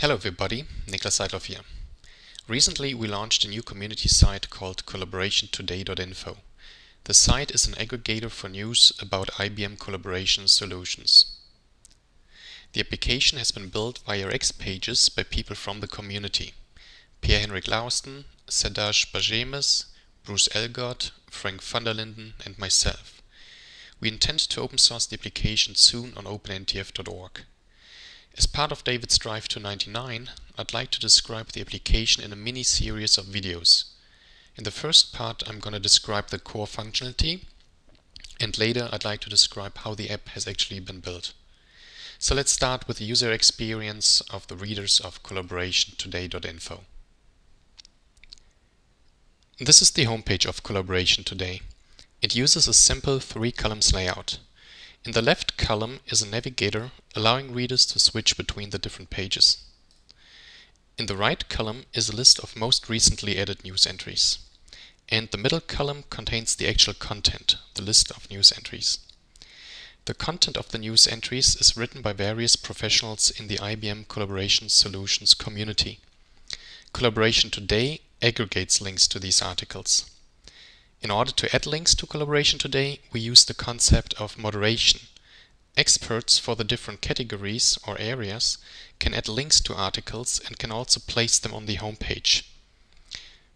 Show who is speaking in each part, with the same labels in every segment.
Speaker 1: Hello everybody, Niklas Seidloff here. Recently we launched a new community site called collaborationtoday.info. The site is an aggregator for news about IBM collaboration solutions. The application has been built via X pages by people from the community. Pierre-Henrik Lausten, Serdash Bajemes, Bruce Elgott, Frank van der Linden and myself. We intend to open source the application soon on OpenNTF.org. As part of David's drive to 99, I'd like to describe the application in a mini-series of videos. In the first part I'm going to describe the core functionality, and later I'd like to describe how the app has actually been built. So let's start with the user experience of the readers of collaborationtoday.info. This is the homepage of Collaboration Today. It uses a simple 3 columns layout. In the left column is a navigator allowing readers to switch between the different pages. In the right column is a list of most recently added news entries. And the middle column contains the actual content, the list of news entries. The content of the news entries is written by various professionals in the IBM Collaboration Solutions community. Collaboration Today aggregates links to these articles. In order to add links to Collaboration Today, we use the concept of moderation. Experts for the different categories or areas can add links to articles and can also place them on the homepage.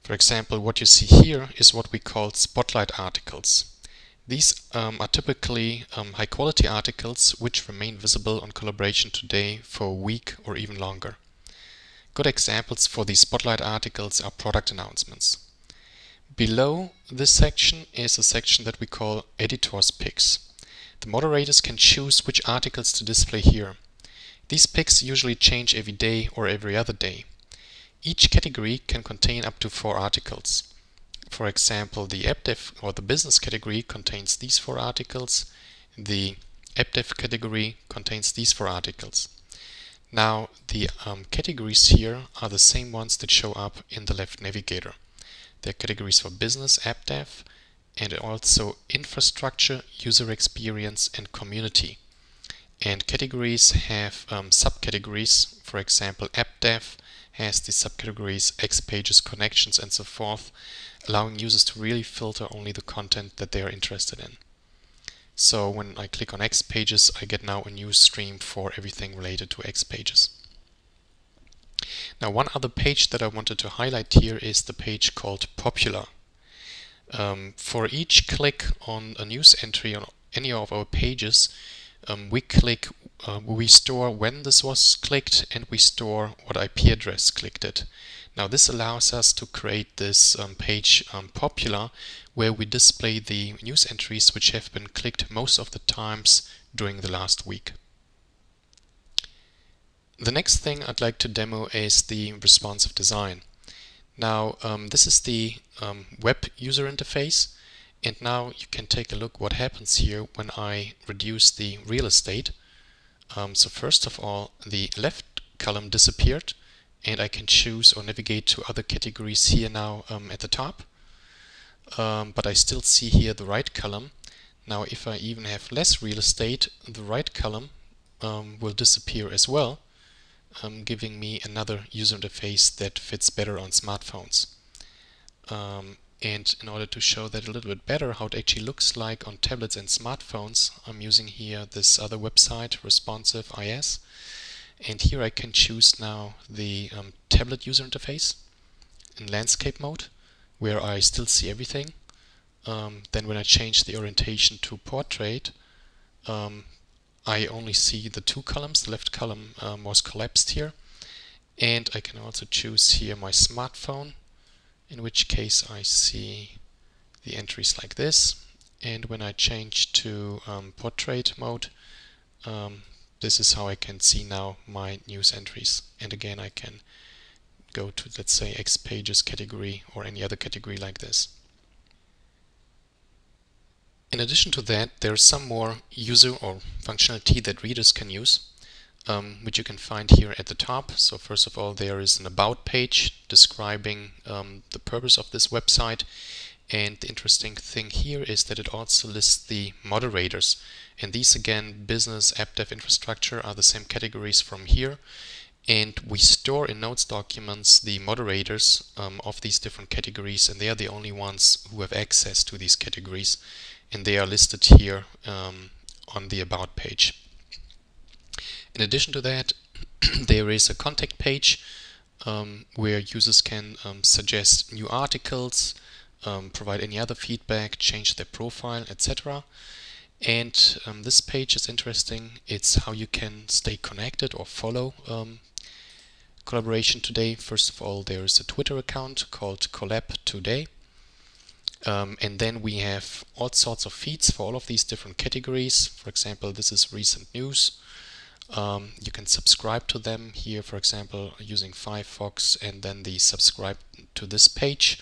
Speaker 1: For example, what you see here is what we call spotlight articles. These are typically high-quality articles which remain visible on Collaboration Today for a week or even longer. Good examples for these spotlight articles are product announcements. Below this section is a section that we call Editor's Picks. The moderators can choose which articles to display here. These picks usually change every day or every other day. Each category can contain up to 4 articles. For example, the AppDev or the business category contains these 4 articles. The AppDev category contains these 4 articles. Now, the categories here are the same ones that show up in the left navigator. There are categories for business, app dev, and also infrastructure, user experience, and community. And categories have subcategories. For example, app dev has the subcategories X pages, connections, and so forth, allowing users to really filter only the content that they are interested in. So when I click on X pages, I get now a new stream for everything related to X pages. Now, one other page that I wanted to highlight here is the page called Popular. For each click on a news entry on any of our pages, we store when this was clicked and we store what IP address clicked it. Now, this allows us to create this page Popular, where we display the news entries which have been clicked most of the times during the last week. The next thing I'd like to demo is the responsive design. Now, this is the web user interface, and now you can take a look what happens here when I reduce the real estate. So first of all, the left column disappeared, and I can choose or navigate to other categories here now at the top. But I still see here the right column. Now, if I even have less real estate, the right column will disappear as well, giving me another user interface that fits better on smartphones. And in order to show that a little bit better, how it actually looks like on tablets and smartphones, I'm using here this other website, Responsive IS. And here I can choose now the tablet user interface in landscape mode, where I still see everything. Then when I change the orientation to portrait, I only see the 2 columns. The left column was collapsed here. And I can also choose here my smartphone, in which case I see the entries like this. And when I change to portrait mode, this is how I can see now my news entries. And again, I can go to, let's say, X pages category or any other category like this. In addition to that, there's some more user or functionality that readers can use, which you can find here at the top. So first of all, there is an about page describing the purpose of this website. And the interesting thing here is that it also lists the moderators. And these, again, business, app dev, infrastructure are the same categories from here. And we store in Notes documents the moderators of these different categories, and they are the only ones who have access to these categories, and they are listed here on the About page. In addition to that, there is a contact page where users can suggest new articles, provide any other feedback, change their profile, etc. And this page is interesting. It's how you can stay connected or follow Collaboration Today. First of all, there is a Twitter account called Collab Today. And then we have all sorts of feeds for all of these different categories. For example, this is recent news. You can subscribe to them here, for example, using Firefox, and then the subscribe to this page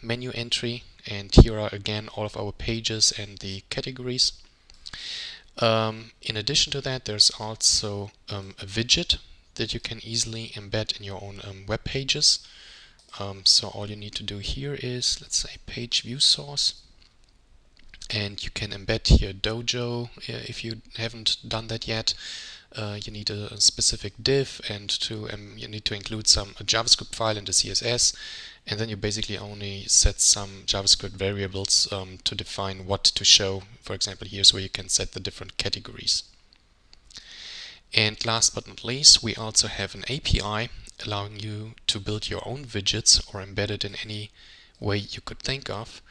Speaker 1: menu entry. And here are again all of our pages and the categories. In addition to that, there's also a widget that you can easily embed in your own web pages. So all you need to do here is, let's say, page view source, and you can embed here Dojo if you haven't done that yet. You need a specific div, and you need to include a JavaScript file and a CSS, and then you basically only set some JavaScript variables to define what to show. For example, here's where you can set the different categories. And last but not least, we also have an API allowing you to build your own widgets or embed it in any way you could think of.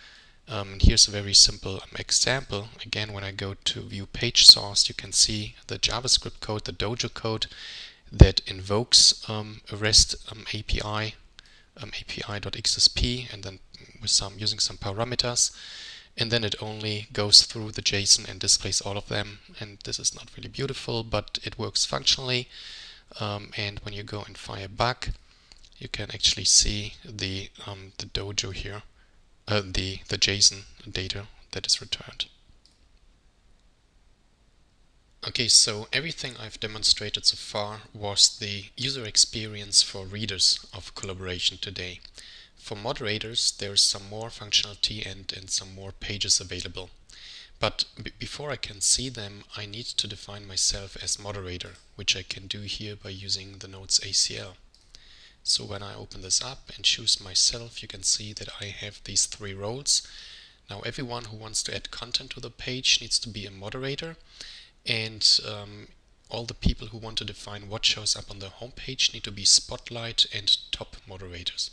Speaker 1: And here's a very simple example. Again, when I go to view page source, you can see the JavaScript code, the Dojo code that invokes a REST API, api.xsp, and then with using some parameters. And then it only goes through the JSON and displays all of them. And this is not really beautiful, but it works functionally. And when you go in Firebug, you can actually see the Dojo here, the JSON data that is returned. Okay, so everything I've demonstrated so far was the user experience for readers of Collaboration Today. For moderators, there is some more functionality and some more pages available. But before I can see them, I need to define myself as moderator, which I can do here by using the Notes ACL. So when I open this up and choose myself, you can see that I have these 3 roles. Now everyone who wants to add content to the page needs to be a moderator, and all the people who want to define what shows up on the home page need to be spotlight and top moderators.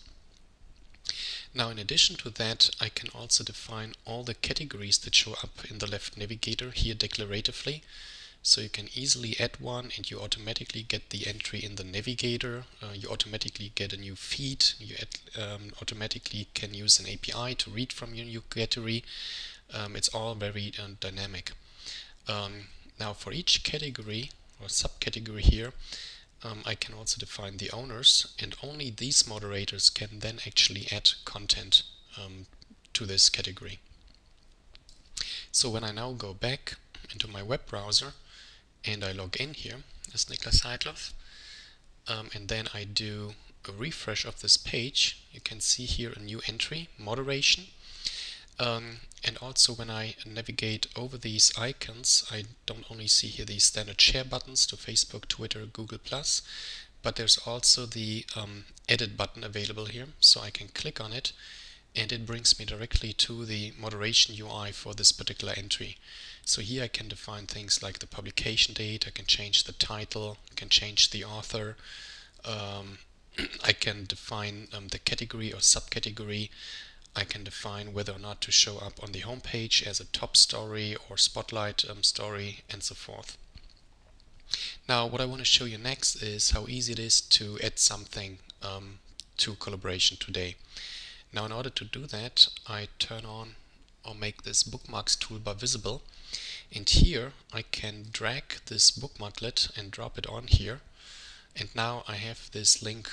Speaker 1: Now, in addition to that, I can also define all the categories that show up in the left navigator here declaratively. So you can easily add one, and you automatically get the entry in the navigator. You automatically get a new feed. You automatically can use an API to read from your new category. It's all very dynamic. Now, for each category or subcategory here, I can also define the owners, and only these moderators can then actually add content to this category. So when I now go back into my web browser and I log in here as Niklas Heidloff, and then I do a refresh of this page, you can see here a new entry, moderation. And also when I navigate over these icons, I don't only see here the standard share buttons to Facebook, Twitter, Google+, but there's also the edit button available here. So I can click on it, and it brings me directly to the moderation UI for this particular entry. So here I can define things like the publication date, I can change the title, I can change the author, I can define the category or subcategory. I can define whether or not to show up on the home page as a top story or spotlight story, and so forth. Now, what I want to show you next is how easy it is to add something to Collaboration Today. Now, in order to do that, I turn on or make this bookmarks toolbar visible, and here I can drag this bookmarklet and drop it on here, and now I have this link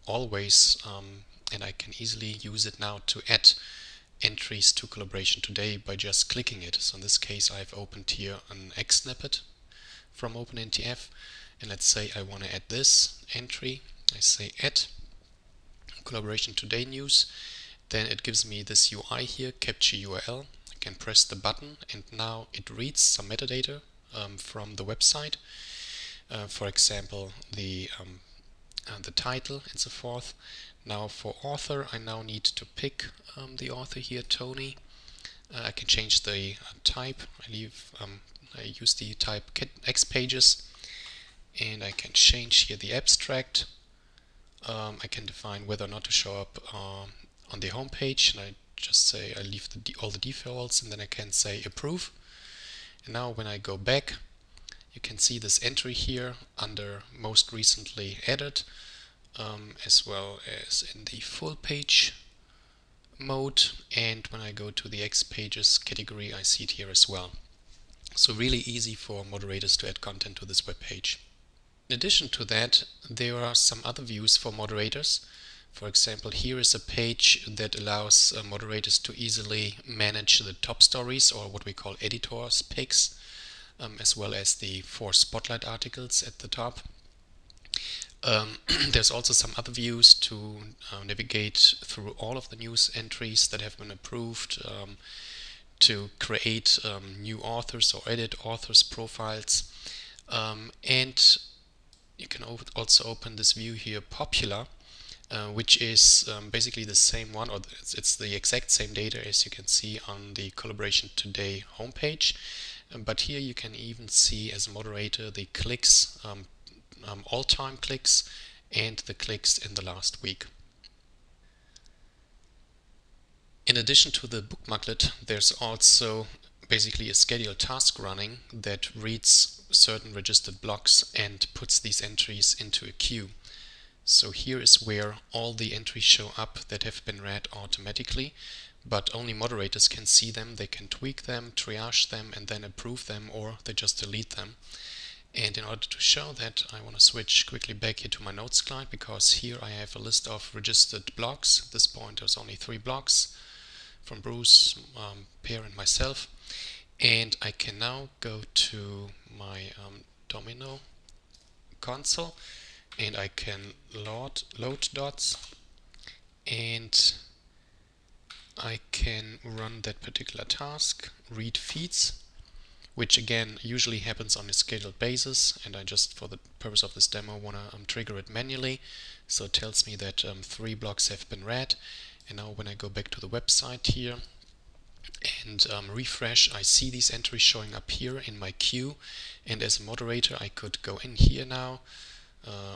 Speaker 1: always, and I can easily use it now to add entries to Collaboration Today by just clicking it. So in this case, I've opened here an X snippet from OpenNTF, and let's say I want to add this entry. I say add Collaboration Today news. Then it gives me this UI here, capture URL. I can press the button, and now it reads some metadata from the website. For example, the title and so forth. Now for author, I now need to pick the author here, Tony. I can change the type. I use the type X pages, and I can change here the abstract. I can define whether or not to show up on the home page, and I just say I leave all the defaults, and then I can say approve. And now when I go back, you can see this entry here under most recently added, as well as in the full page mode, and when I go to the X pages category, I see it here as well. So really easy for moderators to add content to this web page. In addition to that, there are some other views for moderators. For example, here is a page that allows moderators to easily manage the top stories, or what we call editors picks, as well as the 4 spotlight articles at the top. There's also some other views to navigate through all of the news entries that have been approved, to create new authors or edit authors' profiles, and you can also open this view here, Popular, which is basically the same one, or it's the exact same data as you can see on the Collaboration Today homepage. But here you can even see as a moderator the clicks, all-time clicks, and the clicks in the last week. In addition to the bookmarklet, there's also basically a scheduled task running that reads certain registered blocks and puts these entries into a queue. So here is where all the entries show up that have been read automatically, but only moderators can see them. They can tweak them, triage them, and then approve them, or they just delete them. And in order to show that, I want to switch quickly back here to my notes client, because here I have a list of registered blocks. At this point there's only 3 blocks from Bruce, Per, and myself. And I can now go to my Domino console, and I can load dots, and I can run that particular task, read feeds, which again usually happens on a scheduled basis, and I just, for the purpose of this demo, want to trigger it manually. So it tells me that 3 blocks have been read. And now when I go back to the website here and refresh, I see these entries showing up here in my queue, and as a moderator I could go in here now.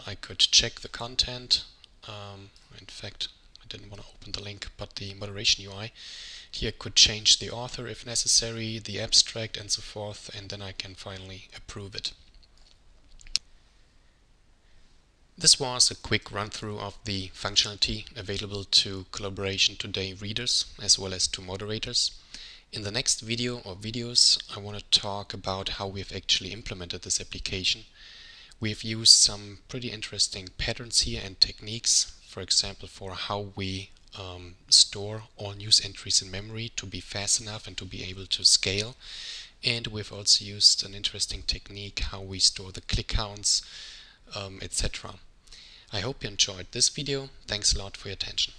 Speaker 1: I could check the content. In fact, I didn't want to open the link, but the moderation UI. Here I could change the author if necessary, the abstract, and so forth, and then I can finally approve it. This was a quick run-through of the functionality available to Collaboration Today readers as well as to moderators. In the next video or videos, I want to talk about how we've actually implemented this application. We've used some pretty interesting patterns here and techniques, for example, for how we store all news entries in memory to be fast enough and to be able to scale. And we've also used an interesting technique how we store the click counts, etc. I hope you enjoyed this video. Thanks a lot for your attention.